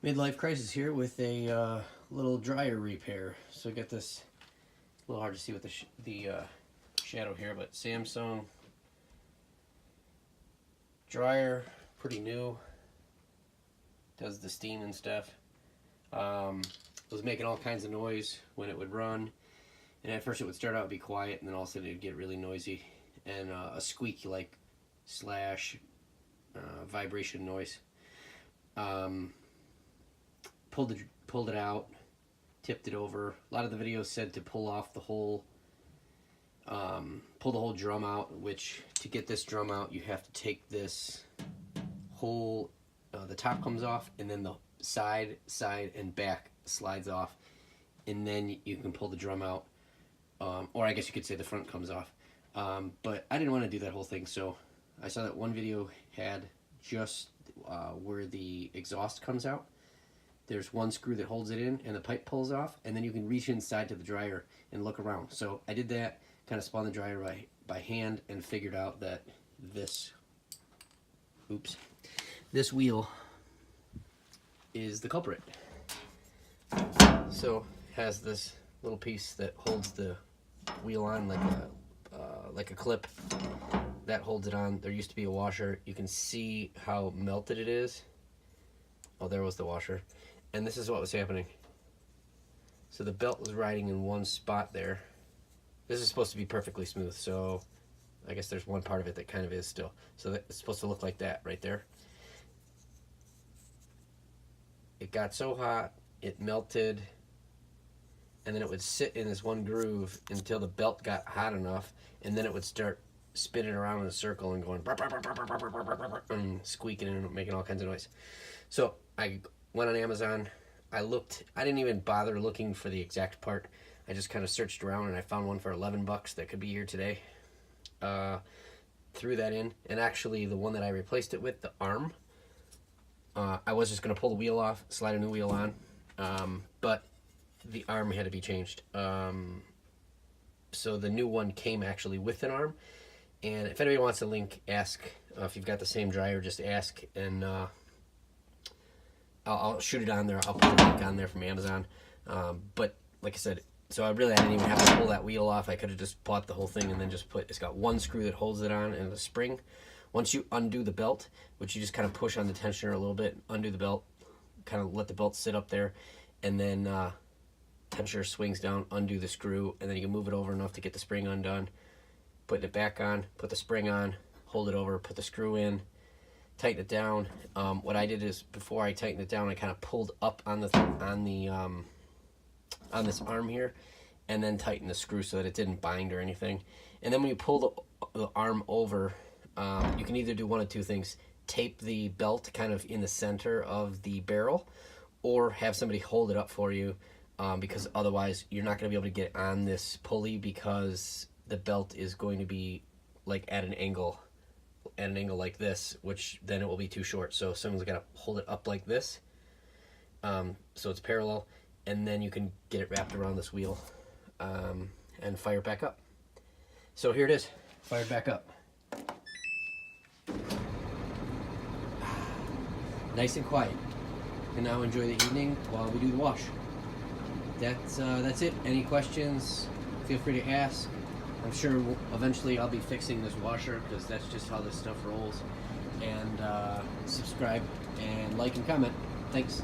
Midlife crisis here with a little dryer repair. So I got this, a little hard to see with the shadow here, but Samsung dryer, pretty new. Does the steam and stuff. It was making all kinds of noise when it would run, and at first it would start out be quiet, and then all of a sudden it'd get really noisy and a squeaky like slash vibration noise. Pulled it out, tipped it over. A lot of the videos said to pull off the whole, pull the whole drum out, which to get this drum out, you have to take this whole, the top comes off, and then the side, and back slides off, and then you can pull the drum out, or I guess you could say the front comes off. But I didn't want to do that whole thing, so I saw that one video had just where the exhaust comes out. There's one screw that holds it in and the pipe pulls off, and then you can reach inside to the dryer and look around. So I did that, kind of spun the dryer by hand, and figured out that this wheel is the culprit. So it has this little piece that holds the wheel on like a clip that holds it on. There used to be a washer. You can see how melted it is. Oh, there was the washer. And this is what was happening. So the belt was riding in one spot there. This is supposed to be perfectly smooth, so I guess there's one part of it that kind of is still. So it's supposed to look like that right there. It got so hot, it melted, and then it would sit in this one groove until the belt got hot enough, and then it would start spinning around in a circle and going and squeaking and making all kinds of noise. So I went on Amazon. I didn't even bother looking for the exact part. I just kind of searched around and I found one for $11 that could be here today. Threw that in, and actually the one that I replaced it with, the arm, I was just going to pull the wheel off, slide a new wheel on, but the arm had to be changed. So the new one came actually with an arm, and if anybody wants a link, ask. If you've got the same dryer, just ask, and I'll shoot it on there. I'll put a link on there from Amazon. But like I said, so I didn't even have to pull that wheel off. I could have just bought the whole thing and then just it's got one screw that holds it on and a spring. Once you undo the belt, which you just kind of push on the tensioner a little bit, undo the belt, kind of let the belt sit up there, and then tensioner swings down, undo the screw, and then you can move it over enough to get the spring undone. Put it back on, put the spring on, hold it over, put the screw in, tighten it down. What I did is, before I tightened it down, I kind of pulled up on this arm here, and then tightened the screw so that it didn't bind or anything. And then when you pull the arm over, you can either do one of two things: tape the belt kind of in the center of the barrel, or have somebody hold it up for you, because otherwise you're not going to be able to get on this pulley, because the belt is going to be like at an angle like this, which then it will be too short. So someone's got to hold it up like this, so it's parallel, and then you can get it wrapped around this wheel, and fire it back up. So here it is, fired back up. Nice and quiet. And now enjoy the evening while we do the wash. That's it. Any questions, feel free to ask. I'm sure eventually I'll be fixing this washer, because that's just how this stuff rolls. And subscribe and like and comment. Thanks.